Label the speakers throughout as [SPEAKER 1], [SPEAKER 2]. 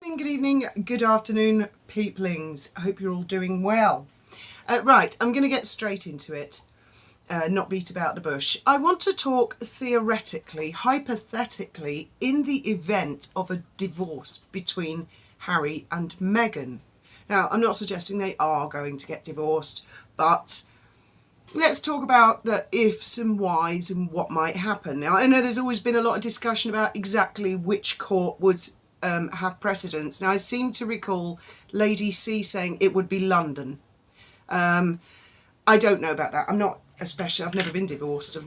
[SPEAKER 1] Good evening, good afternoon, peoplings. I hope you're all doing well. Right, I'm going to get straight into it, not beat about the bush. I want to talk theoretically, hypothetically, in the event of a divorce between Harry and Meghan. Now, I'm not suggesting they are going to get divorced, but let's talk about the ifs and whys and what might happen. Now, I know there's always been a lot of discussion about exactly which court would have precedence. Now, I seem to recall Lady C saying it would be London. I don't know about that. I'm not I've never been divorced.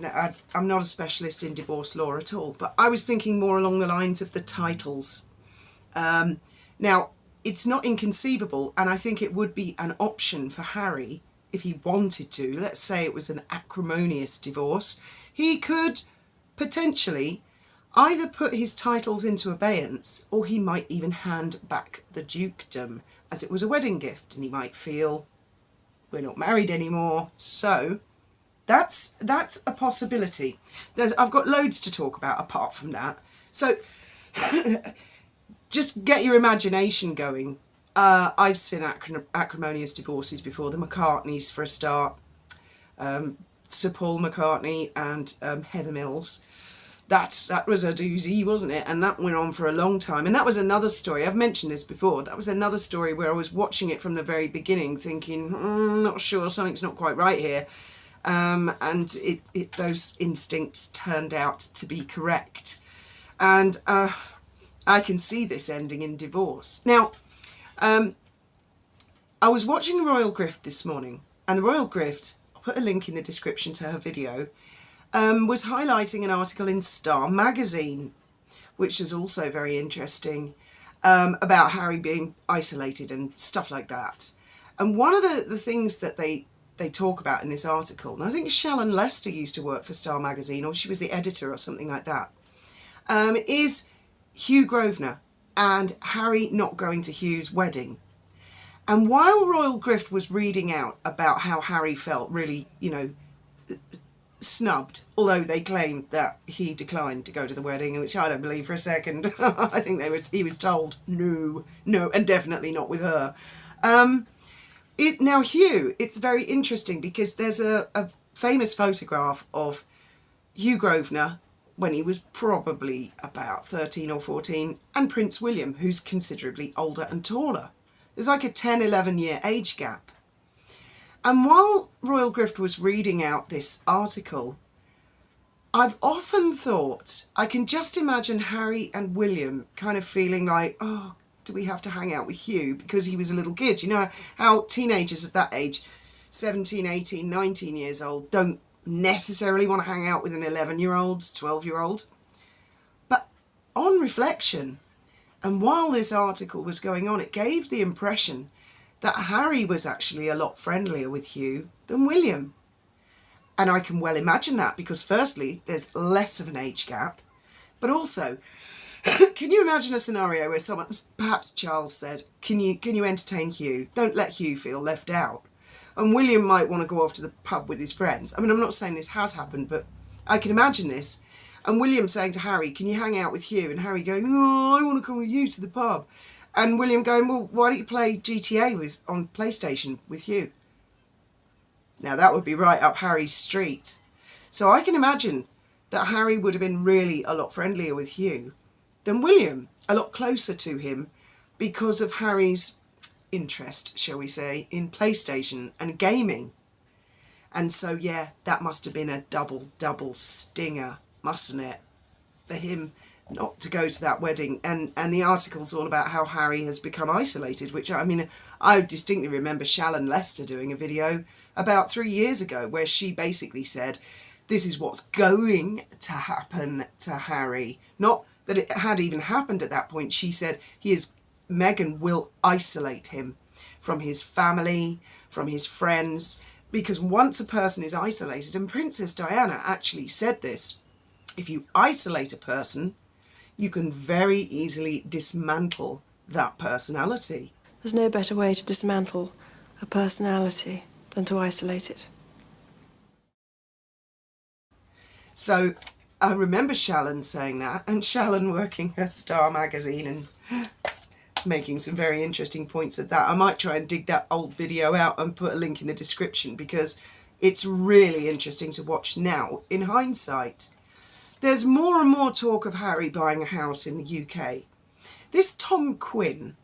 [SPEAKER 1] I'm not a specialist in divorce law at all. But I was thinking more along the lines of the titles. Now, it's not inconceivable, and I think it would be an option for Harry if he wanted to. Let's say it was an acrimonious divorce. He could potentially either put his titles into abeyance, or he might even hand back the dukedom as it was a wedding gift, and he might feel, we're not married anymore. So that's a possibility. I've got loads to talk about apart from that. So just get your imagination going. I've seen acrimonious divorces before. The McCartneys, for a start. Sir Paul McCartney and Heather Mills. That was a doozy, wasn't it? And that went on for a long time. And that was another story. I've mentioned this before. That was another story where I was watching it from the very beginning, thinking, not sure, something's not quite right here. And those instincts turned out to be correct. And I can see this ending in divorce. Now, I was watching Royal Grift this morning, and the Royal Grift, I'll put a link in the description to her video, was highlighting an article in Star magazine, which is also very interesting, about Harry being isolated and stuff like that. And one of the things that they talk about in this article, and I think Shallon Lester used to work for Star magazine, or she was the editor or something like that, is Hugh Grosvenor and Harry not going to Hugh's wedding. And while Royal Grift was reading out about how Harry felt really, snubbed, although they claimed that he declined to go to the wedding, which I don't believe for a second. I think he was told no, and definitely not with her. Now, Hugh, it's very interesting because there's a famous photograph of Hugh Grosvenor when he was probably about 13 or 14, and Prince William, who's considerably older and taller. There's like a 10, 11 year age gap. And while Royal Grift was reading out this article, I've often thought, I can just imagine Harry and William kind of feeling like, oh, do we have to hang out with Hugh because he was a little kid? You know how teenagers of that age, 17, 18, 19 years old, don't necessarily want to hang out with an 11-year-old, 12-year-old. But on reflection, and while this article was going on, it gave the impression that Harry was actually a lot friendlier with Hugh than William. And I can well imagine that because firstly, there's less of an age gap, but also, can you imagine a scenario where someone, perhaps Charles said, can you entertain Hugh? Don't let Hugh feel left out. And William might want to go off to the pub with his friends. I mean, I'm not saying this has happened, but I can imagine this. And William saying to Harry, can you hang out with Hugh? And Harry going, no, I want to come with you to the pub. And William going, well, why don't you play GTA on PlayStation with Hugh? Now, that would be right up Harry's street. So I can imagine that Harry would have been really a lot friendlier with Hugh than William, a lot closer to him because of Harry's interest, shall we say, in PlayStation and gaming. And so, yeah, that must have been a double stinger, mustn't it, for him not to go to that wedding. And the article's all about how Harry has become isolated, which, I mean, I distinctly remember Shallon Lester doing a video about 3 years ago where she basically said, this is what's going to happen to Harry. Not that it had even happened at that point. She said Meghan will isolate him from his family, from his friends, because once a person is isolated, and Princess Diana actually said this, if you isolate a person, you can very easily dismantle that personality.
[SPEAKER 2] There's no better way to dismantle a personality than to isolate it.
[SPEAKER 1] So I remember Shallon saying that, and Shallon working her Star magazine, and making some very interesting points at that. I might try and dig that old video out and put a link in the description, because it's really interesting to watch now in hindsight. There's more and more talk of Harry buying a house in the UK. This Tom Quinn,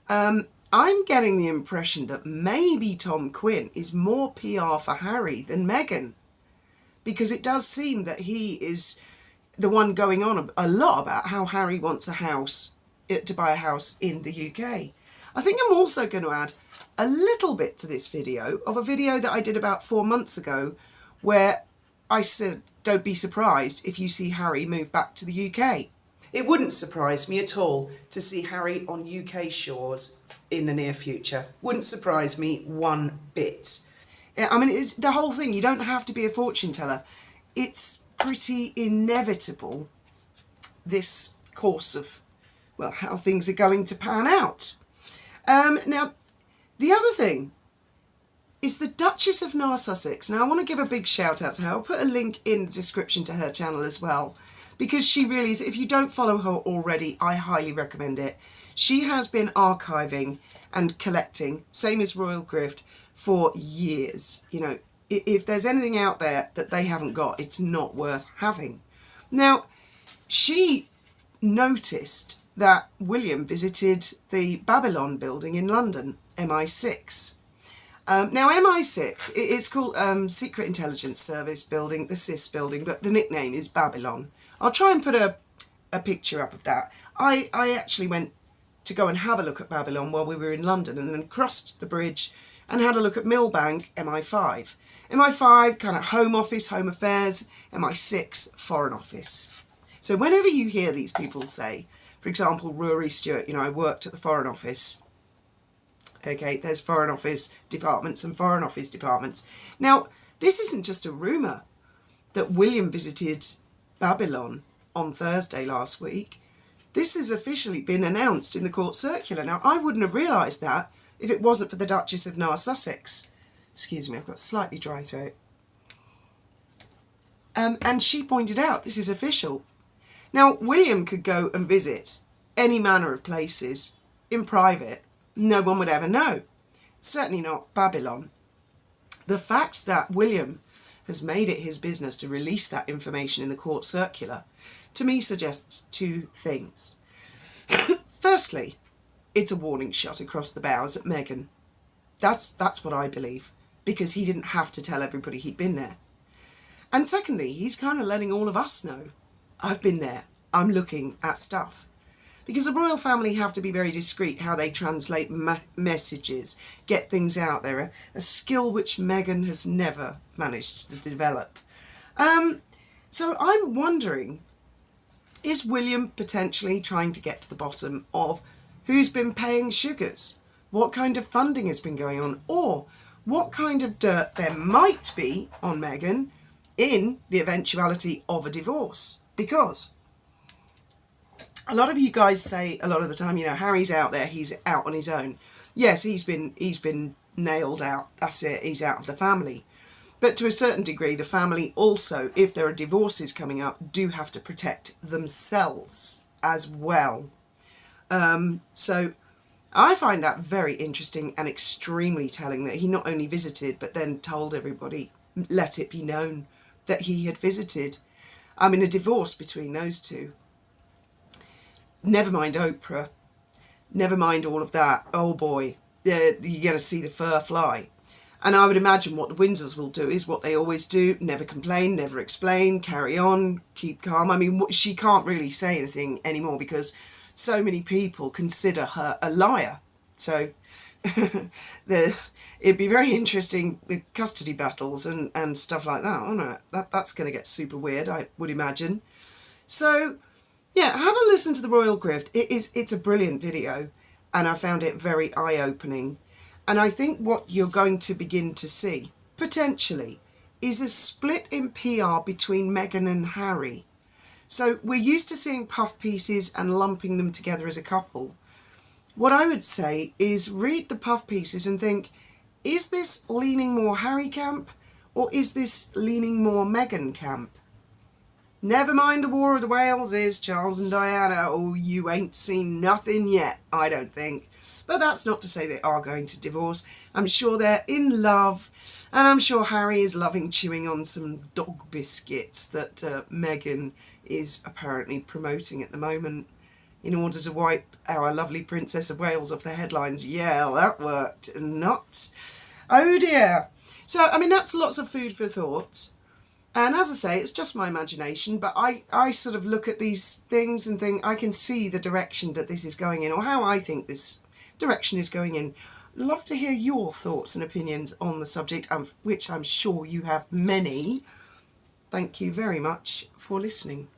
[SPEAKER 1] I'm getting the impression that maybe Tom Quinn is more PR for Harry than Meghan, because it does seem that he is the one going on a lot about how Harry wants a house, to buy a house in the UK. I think I'm also going to add a little bit to this video of a video that I did about 4 months ago, where I said, don't be surprised if you see Harry move back to the UK. It wouldn't surprise me at all to see Harry on UK shores in the near future. Wouldn't surprise me one bit. I mean, it's the whole thing. You don't have to be a fortune teller. It's pretty inevitable, this course of, well, how things are going to pan out. Now, the other thing is the Duchess of Narsussex. Now, I want to give a big shout out to her. I'll put a link in the description to her channel as well, because she really is, if you don't follow her already, I highly recommend it. She has been archiving and collecting, same as Royal Grift, for years. You know, if there's anything out there that they haven't got, it's not worth having. Now, she noticed that William visited the Babylon building in London, MI6. Now, MI6, it's called Secret Intelligence Service building, the SIS building, but the nickname is Babylon. I'll try and put a picture up of that. I actually went to go and have a look at Babylon while we were in London, and then crossed the bridge and had a look at Millbank, MI5. MI5, kind of Home Office, Home Affairs, MI6, Foreign Office. So whenever you hear these people say, for example, Rory Stewart, you know, I worked at the Foreign Office. Okay, there's Foreign Office departments and Foreign Office departments. Now, this isn't just a rumour that William visited Babylon on Thursday last week. This has officially been announced in the court circular. Now, I wouldn't have realised that if it wasn't for the Duchess of Narsussex. Excuse me, I've got a slightly dry throat. And she pointed out this is official. Now, William could go and visit any manner of places in private. No one would ever know. Certainly not Babylon. The fact that William has made it his business to release that information in the court circular, to me suggests two things. Firstly, it's a warning shot across the bows at Meghan. That's what I believe, because he didn't have to tell everybody he'd been there. And secondly, he's kind of letting all of us know, I've been there, I'm looking at stuff. Because the royal family have to be very discreet how they translate messages, get things out there, a skill which Meghan has never managed to develop. So I'm wondering, is William potentially trying to get to the bottom of who's been paying sugars? What kind of funding has been going on? Or what kind of dirt there might be on Meghan in the eventuality of a divorce? Because a lot of you guys say a lot of the time, you know, Harry's out there, he's out on his own. Yes, he's been nailed out. That's it, he's out of the family. But to a certain degree, the family also, if there are divorces coming up, do have to protect themselves as well. So I find that very interesting and extremely telling that he not only visited, but then told everybody, let it be known that he had visited. I mean, a divorce between those two. Never mind Oprah. Never mind all of that. Oh boy, you're going to see the fur fly. And I would imagine what the Windsors will do is what they always do. Never complain, never explain, carry on, keep calm. I mean, she can't really say anything anymore because so many people consider her a liar. So it'd be very interesting with custody battles and stuff like that, wouldn't it? That's going to get super weird, I would imagine. So yeah, have a listen to the Royal Grift. It's a brilliant video, and I found it very eye-opening. And I think what you're going to begin to see, potentially, is a split in PR between Meghan and Harry. So we're used to seeing puff pieces and lumping them together as a couple. What I would say is read the puff pieces and think, is this leaning more Harry camp, or is this leaning more Meghan camp? Never mind the War of the Waleses, Charles and Diana. Oh, you ain't seen nothing yet, I don't think. But that's not to say they are going to divorce. I'm sure they're in love, and I'm sure Harry is loving chewing on some dog biscuits that Meghan is apparently promoting at the moment in order to wipe our lovely Princess of Wales off the headlines. Yeah, that worked. Not. Oh dear. So, I mean, that's lots of food for thought. And as I say, it's just my imagination, but I sort of look at these things and think I can see the direction that this is going in, or how I think this direction is going in. Love to hear your thoughts and opinions on the subject, of which I'm sure you have many. Thank you very much for listening.